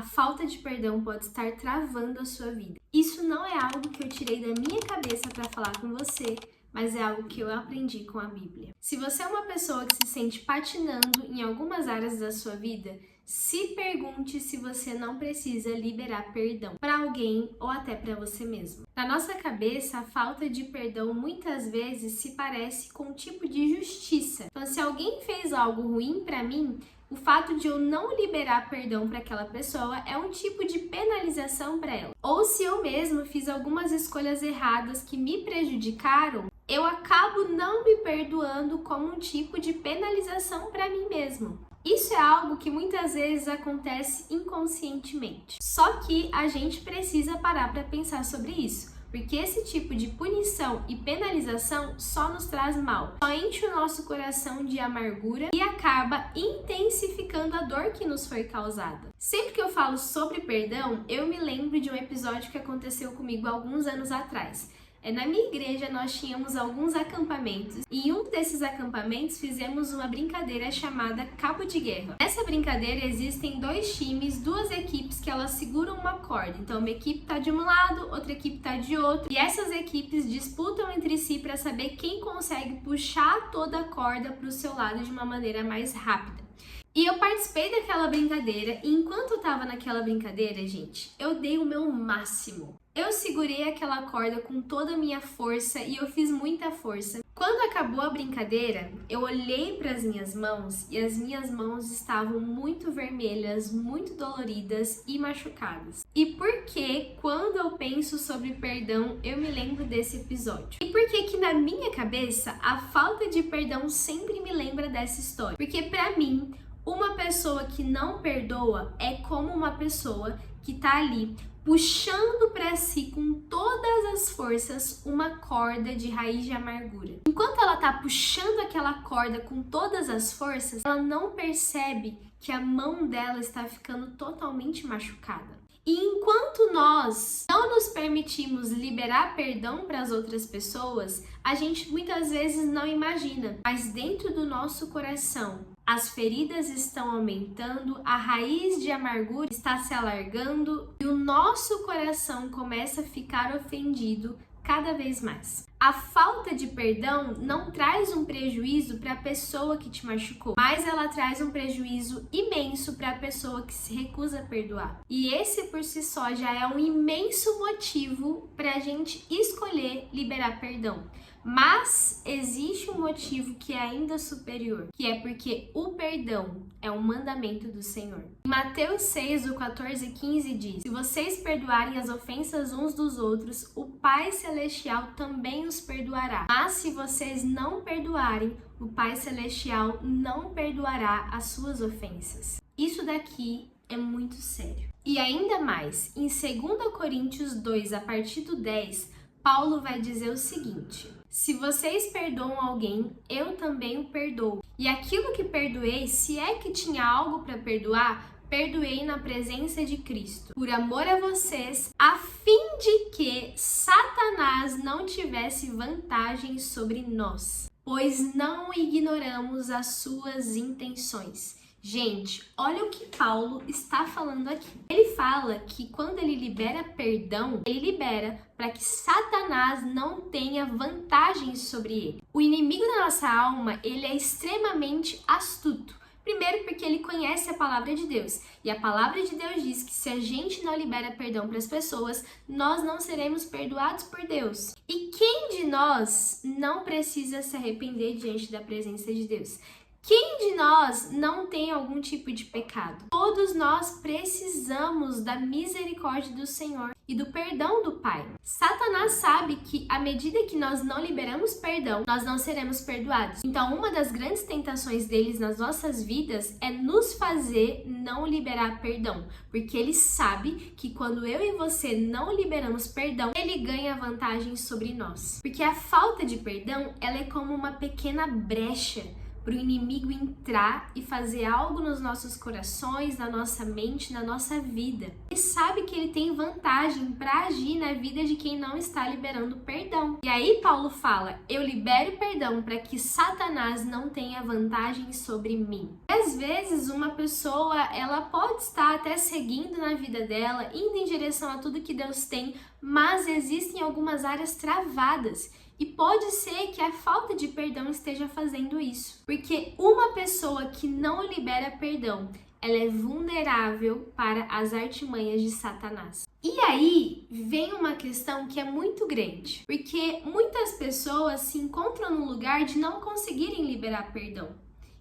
a falta de perdão pode estar travando a sua vida. Isso não é algo que eu tirei da minha cabeça para falar com você, mas é algo que eu aprendi com a Bíblia. Se você é uma pessoa que se sente patinando em algumas áreas da sua vida, se pergunte se você não precisa liberar perdão para alguém ou até para você mesmo. Na nossa cabeça, a falta de perdão muitas vezes se parece com um tipo de justiça. Então, se alguém fez algo ruim para mim, o fato de eu não liberar perdão para aquela pessoa é um tipo de penalização para ela. Ou se eu mesmo fiz algumas escolhas erradas que me prejudicaram, eu acabo não me perdoando como um tipo de penalização para mim mesmo. Isso é algo que muitas vezes acontece inconscientemente. Só que a gente precisa parar para pensar sobre isso, porque esse tipo de punição e penalização só nos traz mal, só enche o nosso coração de amargura e acaba intensificando a dor que nos foi causada. Sempre que eu falo sobre perdão, eu me lembro de um episódio que aconteceu comigo há alguns anos atrás. Na minha igreja nós tínhamos alguns acampamentos e em um desses acampamentos fizemos uma brincadeira chamada Cabo de Guerra. Nessa brincadeira existem dois times, duas equipes que elas seguram uma corda. Então uma equipe está de um lado, outra equipe está de outro e essas equipes disputam entre si para saber quem consegue puxar toda a corda para o seu lado de uma maneira mais rápida. E eu participei daquela brincadeira e enquanto eu tava naquela brincadeira, gente, eu dei o meu máximo. Eu segurei aquela corda com toda a minha força e eu fiz muita força. Quando acabou a brincadeira, eu olhei para as minhas mãos e as minhas mãos estavam muito vermelhas, muito doloridas e machucadas. E por que, quando eu penso sobre perdão, eu me lembro desse episódio? E por que na minha cabeça a falta de perdão sempre me lembra dessa história? Porque para mim, uma pessoa que não perdoa é como uma pessoa que tá ali puxando para si com todas as forças uma corda de raiz de amargura. Enquanto ela tá puxando aquela corda com todas as forças, ela não percebe que a mão dela está ficando totalmente machucada. E enquanto nós não nos permitimos liberar perdão para as outras pessoas, a gente muitas vezes não imagina, mas dentro do nosso coração, as feridas estão aumentando, a raiz de amargura está se alargando e o nosso coração começa a ficar ofendido cada vez mais. A falta de perdão não traz um prejuízo para a pessoa que te machucou, mas ela traz um prejuízo imenso para a pessoa que se recusa a perdoar. E esse por si só já é um imenso motivo para a gente escolher liberar perdão. Mas existe um motivo que é ainda superior, que é porque o perdão é um mandamento do Senhor. Em Mateus 6, do 14 e 15 diz: se vocês perdoarem as ofensas uns dos outros, o Pai Celestial também os perdoará. Mas se vocês não perdoarem, o Pai Celestial não perdoará as suas ofensas. Isso daqui é muito sério. E ainda mais, em 2 Coríntios 2, a partir do 10, Paulo vai dizer o seguinte: se vocês perdoam alguém, eu também o perdoo. E aquilo que perdoei, se é que tinha algo para perdoar, perdoei na presença de Cristo, por amor a vocês, a fim de que Satanás não tivesse vantagem sobre nós, pois não ignoramos as suas intenções. Gente, olha o que Paulo está falando aqui. Ele fala que quando ele libera perdão, ele libera para que Satanás não tenha vantagem sobre ele. O inimigo da nossa alma, ele é extremamente astuto. Primeiro porque ele conhece a palavra de Deus. E a palavra de Deus diz que se a gente não libera perdão para as pessoas, nós não seremos perdoados por Deus. E quem de nós não precisa se arrepender diante da presença de Deus? Quem de nós não tem algum tipo de pecado? Todos nós precisamos da misericórdia do Senhor e do perdão do Pai. Satanás sabe que à medida que nós não liberamos perdão, nós não seremos perdoados. Então, uma das grandes tentações deles nas nossas vidas é nos fazer não liberar perdão, porque ele sabe que quando eu e você não liberamos perdão, ele ganha vantagem sobre nós. Porque a falta de perdão, ela é como uma pequena brecha para o inimigo entrar e fazer algo nos nossos corações, na nossa mente, na nossa vida. Ele sabe que ele tem vantagem para agir na vida de quem não está liberando perdão. E aí Paulo fala: eu libero perdão para que Satanás não tenha vantagem sobre mim. Às vezes uma pessoa, ela pode estar até seguindo na vida dela, indo em direção a tudo que Deus tem, mas existem algumas áreas travadas. E pode ser que a falta de perdão esteja fazendo isso. Porque uma pessoa que não libera perdão, ela é vulnerável para as artimanhas de Satanás. E aí vem uma questão que é muito grande. Porque muitas pessoas se encontram no lugar de não conseguirem liberar perdão.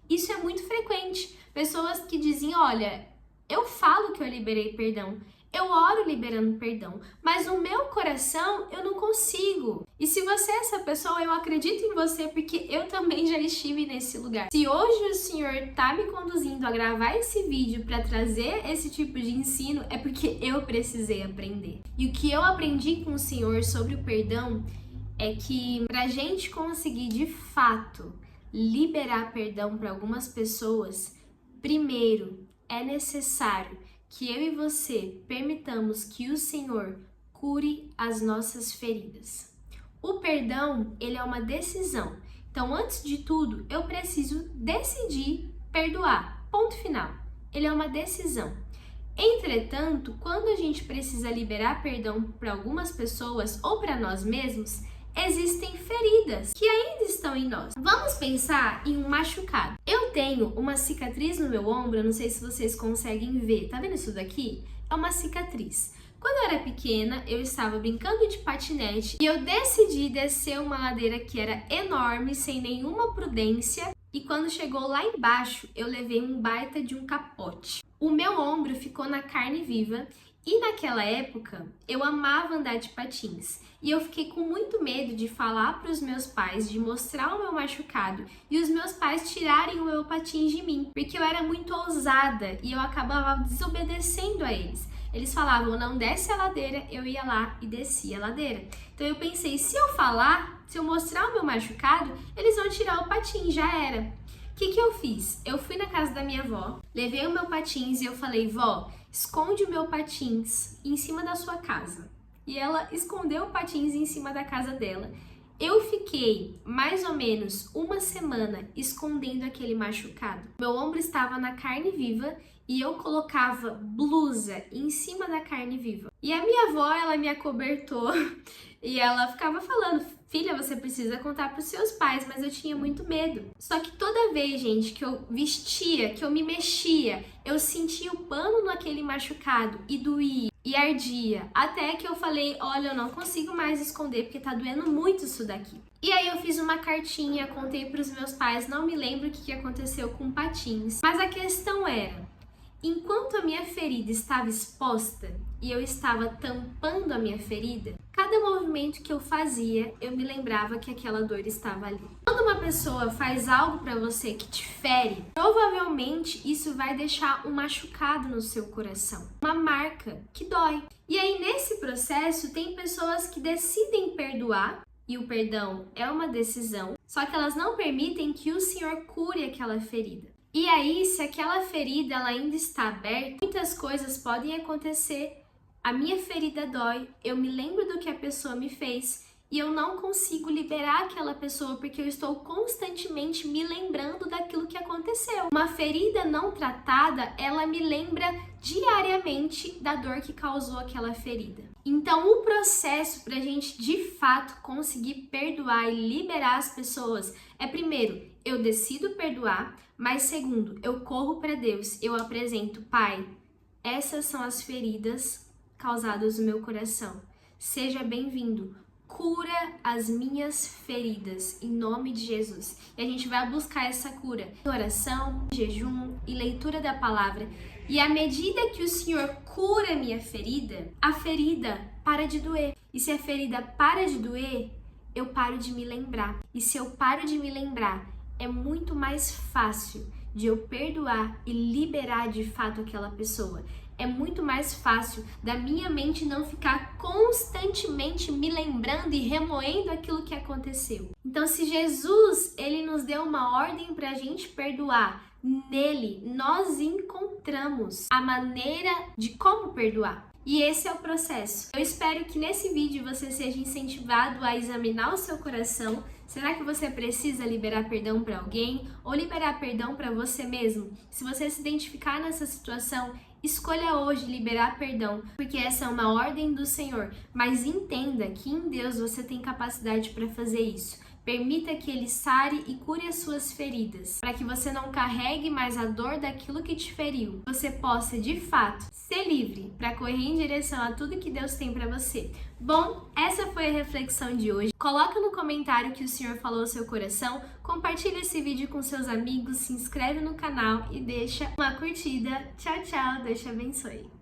Isso é muito frequente. Pessoas que dizem: olha, eu falo que eu liberei perdão, eu oro liberando perdão, mas no meu coração eu não consigo. E se você é essa pessoa, eu acredito em você, porque eu também já estive nesse lugar. Se hoje o Senhor tá me conduzindo a gravar esse vídeo para trazer esse tipo de ensino, é porque eu precisei aprender. E o que eu aprendi com o Senhor sobre o perdão é que pra gente conseguir de fato liberar perdão para algumas pessoas, primeiro é necessário que eu e você permitamos que o Senhor cure as nossas feridas. O perdão, ele é uma decisão. Então, antes de tudo, eu preciso decidir perdoar. Ponto final. Ele é uma decisão. Entretanto, quando a gente precisa liberar perdão para algumas pessoas ou para nós mesmos, existem feridas que ainda estão em nós. Vamos pensar em um machucado. Eu tenho uma cicatriz no meu ombro, eu não sei se vocês conseguem ver. Tá vendo isso daqui? É uma cicatriz. Quando eu era pequena, eu estava brincando de patinete e eu decidi descer uma ladeira que era enorme, sem nenhuma prudência. E quando chegou lá embaixo, eu levei um baita de um capote. O meu ombro ficou na carne viva. E naquela época, eu amava andar de patins. E eu fiquei com muito medo de falar para os meus pais, de mostrar o meu machucado e os meus pais tirarem o meu patins de mim, porque eu era muito ousada e eu acabava desobedecendo a eles. Eles falavam: não desce a ladeira, eu ia lá e descia a ladeira. Então eu pensei, se eu falar, se eu mostrar o meu machucado, eles vão tirar o patins, já era. O que eu fiz? Eu fui na casa da minha avó, levei o meu patins e eu falei: vó, esconde o meu patins em cima da sua casa. E ela escondeu o patins em cima da casa dela. Eu fiquei mais ou menos uma semana escondendo aquele machucado. Meu ombro estava na carne viva e eu colocava blusa em cima da carne viva. E a minha avó, ela me acobertou e ela ficava falando: filha, você precisa contar para os seus pais, mas eu tinha muito medo. Só que toda vez, gente, que eu vestia, que eu me mexia, eu sentia o pano naquele machucado e doía e ardia. Até que eu falei: olha, eu não consigo mais esconder porque tá doendo muito isso daqui. E aí eu fiz uma cartinha, contei para os meus pais, não me lembro o que aconteceu com patins. Mas a questão era, enquanto a minha ferida estava exposta e eu estava tampando a minha ferida, cada movimento que eu fazia, eu me lembrava que aquela dor estava ali. Quando uma pessoa faz algo pra você que te fere, provavelmente isso vai deixar um machucado no seu coração, uma marca que dói. E aí nesse processo tem pessoas que decidem perdoar, e o perdão é uma decisão, só que elas não permitem que o Senhor cure aquela ferida. E aí, se aquela ferida ela ainda está aberta, muitas coisas podem acontecer. A minha ferida dói, eu me lembro do que a pessoa me fez e eu não consigo liberar aquela pessoa porque eu estou constantemente me lembrando daquilo que aconteceu. Uma ferida não tratada, ela me lembra diariamente da dor que causou aquela ferida. Então, o processo para a gente de fato conseguir perdoar e liberar as pessoas é, primeiro, eu decido perdoar, mas segundo, eu corro para Deus, eu apresento: Pai, essas são as feridas causadas no meu coração. Seja bem-vindo. Cura as minhas feridas, em nome de Jesus. E a gente vai buscar essa cura em oração, jejum e leitura da palavra. E à medida que o Senhor cura a minha ferida, a ferida para de doer. E se a ferida para de doer, eu paro de me lembrar. E se eu paro de me lembrar, é muito mais fácil de eu perdoar e liberar de fato aquela pessoa. É muito mais fácil da minha mente não ficar constantemente me lembrando e remoendo aquilo que aconteceu. Então, se Jesus, ele nos deu uma ordem para a gente perdoar, nele nós encontramos a maneira de como perdoar. E esse é o processo. Eu espero que nesse vídeo você seja incentivado a examinar o seu coração. Será que você precisa liberar perdão para alguém ou liberar perdão para você mesmo? Se você se identificar nessa situação, escolha hoje liberar perdão, porque essa é uma ordem do Senhor. Mas entenda que em Deus você tem capacidade para fazer isso. Permita que Ele sare e cure as suas feridas, para que você não carregue mais a dor daquilo que te feriu. Você possa, de fato, ser livre para correr em direção a tudo que Deus tem para você. Bom, essa foi a reflexão de hoje. Coloca no comentário o que o Senhor falou ao seu coração, compartilha esse vídeo com seus amigos, se inscreve no canal e deixa uma curtida. Tchau, tchau, Deus te abençoe.